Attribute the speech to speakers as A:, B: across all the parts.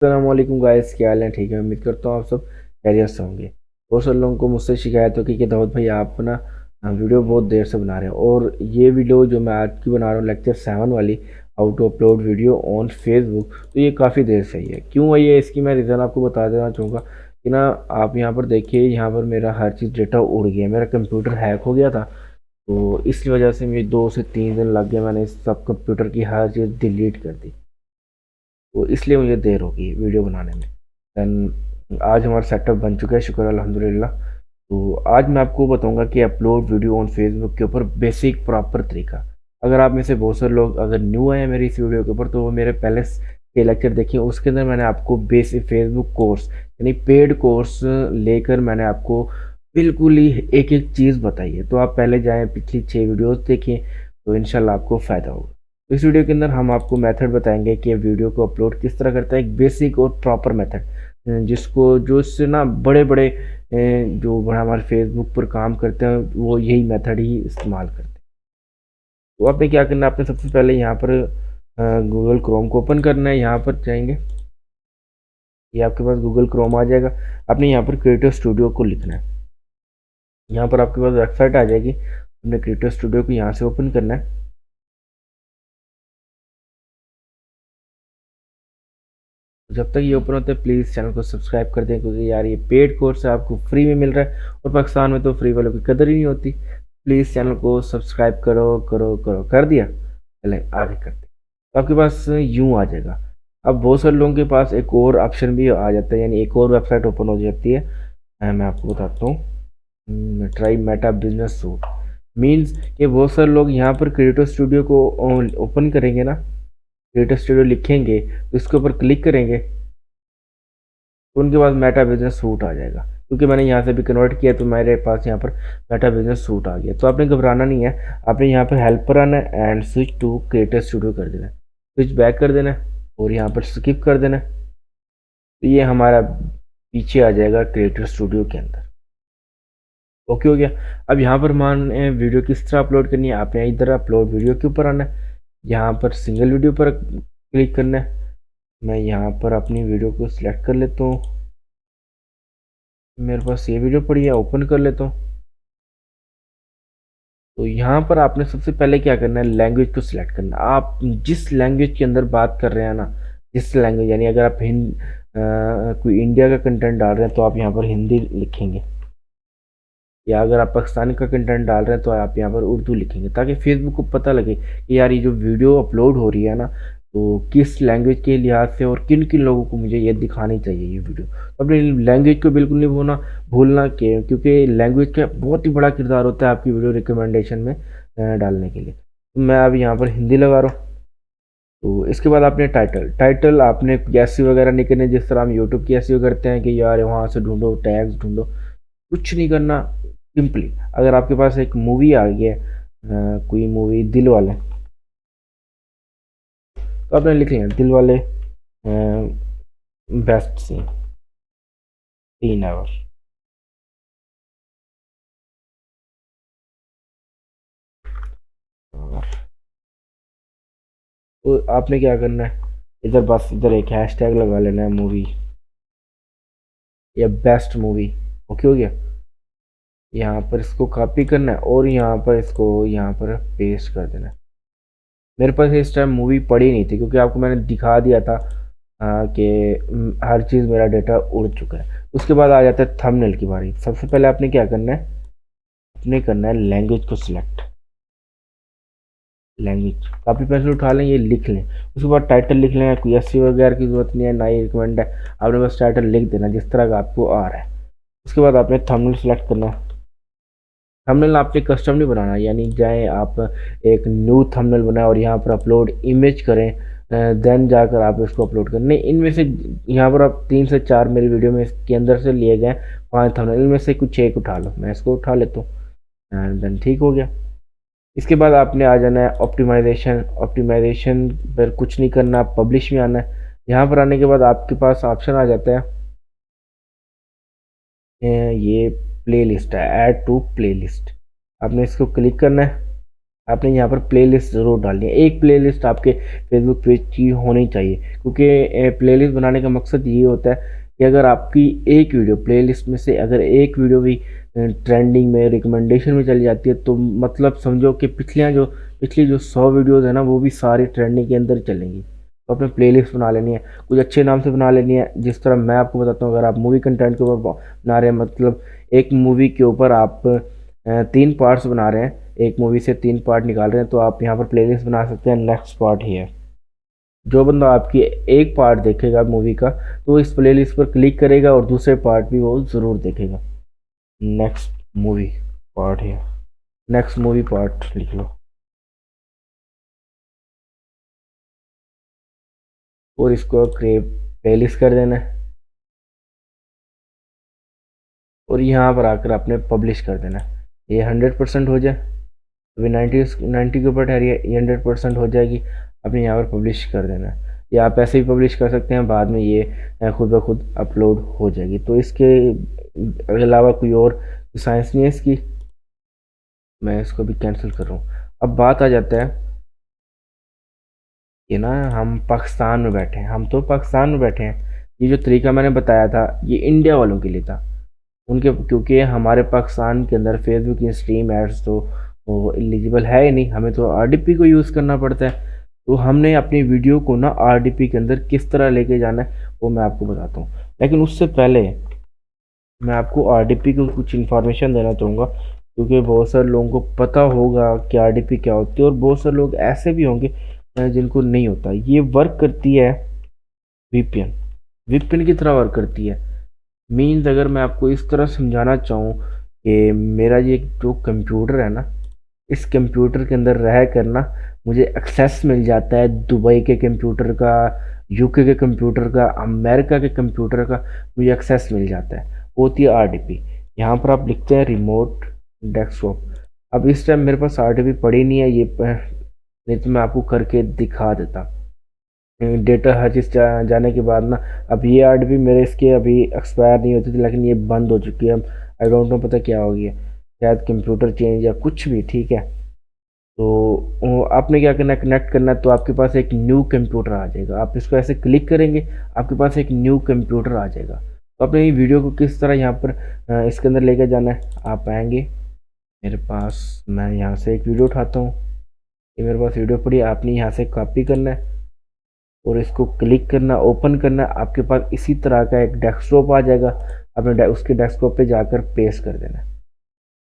A: अस्सलामुअलैकुम गाइस, क्या हाल है? ठीक है, उम्मीद करता हूँ आप सब खैरियत से होंगे। बहुत सारे लोगों को मुझसे शिकायत होगी कि दाऊद भाई आप ना वीडियो बहुत देर से बना रहे हैं। और ये वीडियो जो मैं आज की बना रहा हूँ लेक्चर 7 वाली, how to upload video on Facebook, तो ये काफ़ी देर से ही है। क्यों है ये, इसकी मैं रीज़न आपको बता देना चाहूँगा कि ना आप यहाँ पर देखिए, यहाँ पर मेरा हर चीज़ डेटा उड़ गया, मेरा कंप्यूटर हैक हो गया था। तो इस वजह से मुझे 2 से 3 दिन लग गए, मैंने इस सब कंप्यूटर की हर चीज़ डिलीट कर दी। तो इसलिए मुझे देर हो गई वीडियो बनाने में। दैन आज हमारा सेटअप बन चुका है, शुक्र अल्हम्दुलिल्लाह। तो आज मैं आपको बताऊंगा कि अपलोड वीडियो ऑन फेसबुक के ऊपर बेसिक प्रॉपर तरीका। अगर आप में से बहुत सारे लोग अगर न्यू आए हैं मेरी इस वीडियो के ऊपर, तो वो मेरे पहले के लेक्चर देखिए, उसके अंदर मैंने आपको बेसिक फेसबुक कोर्स यानी पेड कोर्स लेकर मैंने आपको बिल्कुल ही एक एक चीज़ बताई है। तो आप पहले जाएं, पिछली 6 वीडियोस देखें, तो इंशाल्लाह आपको फ़ायदा होगा। तो इस वीडियो के अंदर हम आपको मेथड बताएंगे कि वीडियो को अपलोड किस तरह करता है, एक बेसिक और प्रॉपर मेथड, जिसको जो इससे ना बड़े बड़े जो बड़ा हमारे फेसबुक पर काम करते हैं वो यही मेथड ही इस्तेमाल करते हैं। तो आपने क्या करना है, आपने सबसे पहले यहाँ पर गूगल क्रोम को ओपन करना है। यहाँ पर जाएंगे, ये आपके पास गूगल क्रोम आ जाएगा। आपने यहाँ पर क्रिएटिव स्टूडियो को लिखना है। यहाँ पर आपके पास वेबसाइट आ जाएगी, आपने क्रिएटिव स्टूडियो को यहाँ से ओपन करना है। जब तक ये ओपन होता है प्लीज़ चैनल को सब्सक्राइब कर दें, क्योंकि यार ये पेड कोर्स है, आपको फ्री में मिल रहा है और पाकिस्तान में तो फ्री वालों की कदर ही नहीं होती। प्लीज़ चैनल को सब्सक्राइब करो करो करो, कर दिया? चलें आगे करते हैं। तो आपके पास यूँ आ जाएगा। अब बहुत सारे लोगों के पास एक और ऑप्शन भी आ जाता है, यानी एक और वेबसाइट ओपन हो जाती है। मैं आपको बताता हूँ, try Meta business suit. Means कि बहुत सारे लोग यहाँ पर क्रिएटिव स्टूडियो को ओपन करेंगे ना, क्रिएटिव स्टूडियो लिखेंगे तो इसके ऊपर क्लिक करेंगे, तो उनके पास मेटा बिजनेस सूट आ जाएगा। क्योंकि मैंने यहाँ से भी कन्वर्ट किया तो मेरे पास यहाँ पर मेटा बिजनेस सूट आ गया। तो आपने घबराना नहीं है, आपने यहाँ पर हेल्प पर आना है and switch to creative studio कर देना है, स्विच बैक कर देना है और यहाँ पर स्किप कर देना है। तो ये हमारा पीछे आ जाएगा क्रिएटिव स्टूडियो के अंदर। ओके हो गया। अब यहाँ पर मान वीडियो किस तरह अपलोड करनी है, आपने इधर अपलोड वीडियो के ऊपर आना है, यहाँ पर सिंगल वीडियो पर क्लिक करना है। मैं यहाँ पर अपनी वीडियो को सिलेक्ट कर लेता हूँ, मेरे पास ये वीडियो पड़ी है, ओपन कर लेता हूँ। तो यहाँ पर आपने सबसे पहले क्या करना है, लैंग्वेज को सिलेक्ट करना है। आप जिस लैंग्वेज के अंदर बात कर रहे हैं ना, जिस लैंग्वेज, यानी अगर आप कोई इंडिया का कंटेंट डाल रहे हैं तो आप यहाँ पर हिंदी लिखेंगे, या अगर आप पाकिस्तानी का कंटेंट डाल रहे हैं तो आप यहाँ पर उर्दू लिखेंगे, ताकि फेसबुक को पता लगे कि यार ये जो वीडियो अपलोड हो रही है ना, तो किस लैंग्वेज के लिहाज से और किन किन लोगों को मुझे ये दिखानी चाहिए ये वीडियो। तो अपनी लैंग्वेज को बिल्कुल नहीं भूलना के, क्योंकि लैंग्वेज का बहुत ही बड़ा किरदार होता है आपकी वीडियो रिकमेंडेशन में डालने के लिए। तो मैं अब यहाँ पर हिंदी लगा रहा हूँ। तो इसके बाद आपने टाइटल आपने एसईओ वगैरह नहीं करने, जिस तरह हम यूट्यूब की एसईओ करते हैं कि यार वहाँ से ढूंढो, टैग्स ढूंढो, कुछ नहीं करना। सिंपली अगर आपके पास एक मूवी आ गई है, कोई मूवी दिल वाले, तो आपने लिख लिया दिल वाले बेस्ट सीन 3 आवर। तो आपने क्या करना है, इधर बस इधर एक हैशटैग लगा लेना है, मूवी या बेस्ट मूवी। ओके हो गया। यहाँ पर इसको कॉपी करना है और यहाँ पर इसको यहाँ पर पेस्ट कर देना है। मेरे पास इस टाइम मूवी पड़ी नहीं थी, क्योंकि आपको मैंने दिखा दिया था कि हर चीज़ मेरा डेटा उड़ चुका है। उसके बाद आ जाता है थंबनेल की बारी। सबसे पहले आपने क्या करना है, आपने करना है लैंग्वेज को सिलेक्ट। लैंग्वेज कॉपी पेंसिल उठा लें, ये लिख लें। उसके बाद टाइटल लिख लें, कोई एसईओ वगैरह की जरूरत नहीं है, ना ही रिकमेंड है। आपने बस टाइटल लिख देना जिस तरह का आपको आ रहा है। उसके बाद आपने थंबनेल सेलेक्ट करना है। थंबनेल आपने कस्टम नहीं बनाना, यानी जाएँ आप एक न्यू थंबनेल बनाएं और यहाँ पर अपलोड इमेज करें, देन जाकर आप इसको अपलोड करें। नहीं, इनमें से यहाँ पर आप 3 से 4 मेरी वीडियो में के अंदर से लिए गए 5 थंबनेल, इनमें से कुछ एक उठा लो। मैं इसको उठा लेता हूँ एंड देन ठीक हो गया। इसके बाद आपने आ जाना है ऑप्टिमाइजेशन। ऑप्टिमाइजेशन पर कुछ नहीं करना, पब्लिश में आना है। यहाँ पर आने के बाद आपके पास ऑप्शन आ जाता है, ये प्लेलिस्ट है, ऐड टू प्लेलिस्ट। आपने इसको क्लिक करना है। आपने यहाँ पर प्लेलिस्ट ज़रूर डालनी है। एक प्लेलिस्ट आपके फेसबुक पेज की होनी चाहिए, क्योंकि प्लेलिस्ट बनाने का मकसद ये होता है कि अगर आपकी एक वीडियो प्लेलिस्ट में से अगर एक वीडियो भी ट्रेंडिंग में रिकमेंडेशन में चली जाती है, तो मतलब समझो कि पिछली जो 100 वीडियोज़ है ना, वो भी सारी ट्रेंडिंग के अंदर चलेंगी। तो अपने प्लेलिस्ट बना लेनी है, कुछ अच्छे नाम से बना लेनी है। जिस तरह मैं आपको बताता हूँ, अगर आप मूवी कंटेंट के ऊपर बना रहे हैं, मतलब एक मूवी के ऊपर आप 3 पार्ट्स बना रहे हैं, एक मूवी से 3 पार्ट निकाल रहे हैं, तो आप यहाँ पर प्लेलिस्ट बना सकते हैं नेक्स्ट पार्ट ही है। जो बंदा आपकी एक पार्ट देखेगा मूवी का, तो वो इस प्लेलिस्ट पर क्लिक करेगा और दूसरे पार्ट भी वो ज़रूर देखेगा। नेक्स्ट मूवी पार्ट है, नेक्स्ट मूवी पार्ट लिख लो और इसको क्रिएट प्लेलिस्ट कर देना है और यहाँ पर आकर आपने पब्लिश कर देना है। ये 100% हो जाए, अभी 90 के ऊपर ठहरी है, ये 100% हो जाएगी। आपने यहाँ पर पब्लिश कर देना है, या आप ऐसे ही पब्लिश कर सकते हैं, बाद में ये खुद ब खुद अपलोड हो जाएगी। तो इसके अलावा कोई और साइंस नहीं है इसकी। मैं इसको भी कैंसिल कर रहा हूँ। अब बात आ जाता है कि ना हम पाकिस्तान में बैठे हैं, हम तो पाकिस्तान में बैठे हैं। ये जो तरीका मैंने बताया था ये इंडिया वालों के लिए था, उनके, क्योंकि हमारे पाकिस्तान के अंदर फेसबुक की स्ट्रीम एड्स तो वो एलिजिबल है ही नहीं, हमें तो आरडीपी को यूज़ करना पड़ता है। तो हमने अपनी वीडियो को ना आरडीपी के अंदर किस तरह लेके जाना है वो मैं आपको बताता हूँ। लेकिन उससे पहले मैं आपको आरडीपी को कुछ इन्फॉर्मेशन देना चाहूँगा, क्योंकि बहुत सारे लोगों को पता होगा कि आरडीपी क्या होती है और बहुत सारे लोग ऐसे भी होंगे जिनको नहीं होता। ये वर्क करती है वीपीएन, वीपीएन की तरह वर्क करती है। मीन्स अगर मैं आपको इस तरह समझाना चाहूँ कि मेरा ये जो कंप्यूटर है ना, इस कंप्यूटर के अंदर रह कर ना मुझे एक्सेस मिल जाता है दुबई के कंप्यूटर का, यूके के कंप्यूटर का, अमेरिका के कंप्यूटर का, मुझे एक्सेस मिल जाता है। होती है आरडीपी। यहाँ पर आप लिखते हैं रिमोट डेस्कटॉप। अब इस टाइम मेरे पास आरडीपी पड़ी नहीं है, ये नहीं तो मैं आपको करके दिखा देता। डेटा हर चीज़ जाने के बाद ना, अब ये आरडीपी मेरे इसके अभी एक्सपायर नहीं होती थी, लेकिन ये बंद हो चुकी है। आई डोंट नो पता क्या हो गया, शायद कंप्यूटर चेंज या कुछ भी, ठीक है। तो आपने क्या करना है, कनेक्ट करना है, तो आपके पास एक न्यू कंप्यूटर आ जाएगा। आप इसको ऐसे क्लिक करेंगे, आपके पास एक न्यू कंप्यूटर आ जाएगा। तो अपने ये वीडियो को किस तरह यहाँ पर इसके अंदर लेकर जाना है, आप आएंगे मेरे पास, मैं यहाँ से एक वीडियो उठाता हूँ, ये मेरे पास वीडियो पड़ी, आपने यहाँ से कॉपी करना है और इसको क्लिक करना, ओपन करना। आपके पास इसी तरह का एक डेस्कटॉप आ जाएगा, आपने उसके डेस्कटॉप पे जाकर पेस्ट कर देना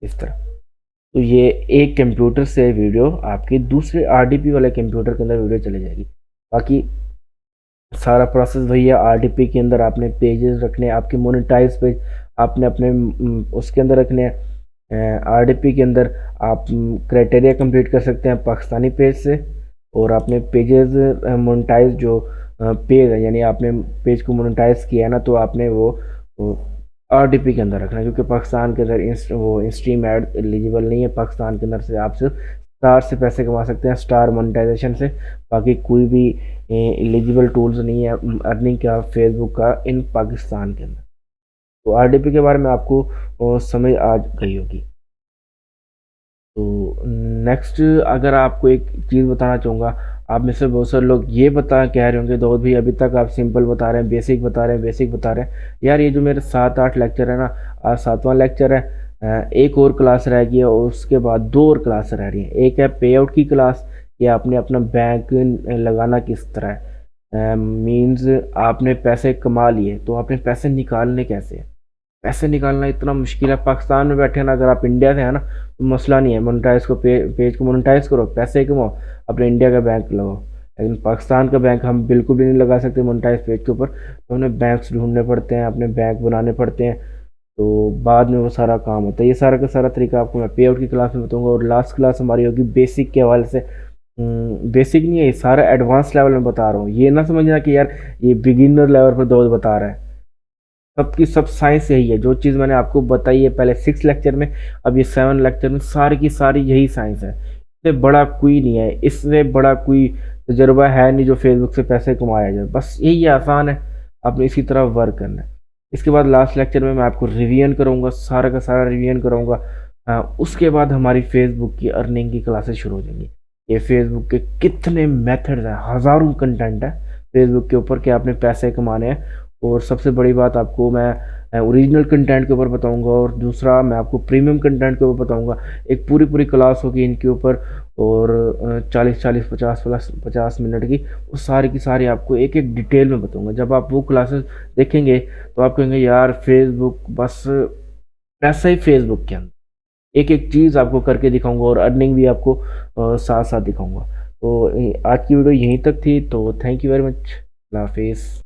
A: इस तरह। तो ये एक कंप्यूटर से वीडियो आपके दूसरे आरडीपी वाले कंप्यूटर के अंदर वीडियो चली जाएगी। बाकी सारा प्रोसेस वही है। आरडीपी के अंदर आपने पेजेस रखने, आपके मोनेटाइज पेज आपने अपने उसके अंदर रखने हैं। आरडीपी के अंदर आप क्राइटेरिया कंप्लीट कर सकते हैं पाकिस्तानी पेज से, और आपने पेजेस मोनेटाइज जो पेज है, यानी आपने पेज को मोनेटाइज किया है ना, तो आपने वो आरडीपी के अंदर रखना है, क्योंकि पाकिस्तान के अंदर वो स्ट्रीम ऐड एलिजिबल नहीं है। पाकिस्तान के अंदर से आप सिर्फ स्टार से पैसे कमा सकते हैं, स्टार मोनेटाइजेशन से। बाकी कोई भी एलिजिबल टूल्स नहीं है अर्निंग का फेसबुक का इन पाकिस्तान के अंदर। तो आरडीपी के बारे में आपको समझ आ गई होगी। तो नेक्स्ट अगर आपको एक चीज़ बताना चाहूँगा, आप में से बहुत सारे लोग ये कह रहे होंगे, दाऊद भाई अभी तक आप सिंपल बता रहे हैं, बेसिक बता रहे हैं, बेसिक बता रहे हैं। यार ये जो मेरे 7-8 लेक्चर है ना, आज 7वां लेक्चर है, एक और क्लास रह गई है और उसके बाद 2 और क्लास रह रही हैं। एक है पे आउट की क्लास, कि आपने अपना बैंक लगाना किस तरह है, मीन्स आपने पैसे कमा लिए तो आपने पैसे निकालने कैसे हैं। पैसे निकालना इतना मुश्किल है। पाकिस्तान में बैठे ना, अगर आप इंडिया से हैं ना तो मसला नहीं है, मोनेटाइज को पेज को मोनेटाइज करो, पैसे कमाओ, अपने इंडिया का बैंक लगाओ। लेकिन पाकिस्तान का बैंक हम बिल्कुल भी नहीं लगा सकते मोनेटाइज पेज के ऊपर, तो हमें बैंक्स ढूंढने पड़ते हैं, अपने बैंक बनाने पड़ते हैं, तो बाद में वो सारा काम होता है। ये सारा का सारा तरीका आपको मैं पे आउट की क्लास में बताऊँगा। और लास्ट क्लास हमारी होगी बेसिक के हवाले से। बेसिक नहीं है, ये सारा एडवांस लेवल में बता रहा हूँ। ये ना समझना कि यार ये बिगिनर लेवल पर दो बता रहा है, सबकी सब साइंस यही है। जो चीज़ मैंने आपको बताई है पहले 6 लेक्चर में, अब ये 7 लेक्चर में, सारी की सारी यही साइंस है। इससे बड़ा कोई नहीं है, इससे बड़ा कोई तजुर्बा है नहीं जो फेसबुक से पैसे कमाया जाए। बस यही आसान है, आपने इसी तरह वर्क करना है। इसके बाद लास्ट लेक्चर में मैं आपको रिवीजन करूँगा, सारा का सारा रिवीजन कराऊँगा। उसके बाद हमारी फेसबुक की अर्निंग की क्लासेस शुरू हो जाएंगी। ये फेसबुक के कितने मेथड्स हैं, हज़ारों कंटेंट है फेसबुक के ऊपर कि आपने पैसे कमाने हैं। और सबसे बड़ी बात आपको मैं ओरिजिनल कंटेंट के ऊपर बताऊंगा, और दूसरा मैं आपको प्रीमियम कंटेंट के ऊपर बताऊंगा। एक पूरी पूरी क्लास होगी इनके ऊपर, और 40-40 50 मिनट की, वो सारी की सारी आपको एक एक डिटेल में बताऊंगा। जब आप वो क्लासेस देखेंगे तो आप कहेंगे यार फेसबुक बस पैसा ही फेसबुक के अंदर, एक एक चीज़ आपको करके दिखाऊंगा और अर्निंग भी आपको साथ साथ दिखाऊंगा। तो आज की वीडियो यहीं तक थी, तो थैंक यू वेरी मच। अल्लाह हाफिज़।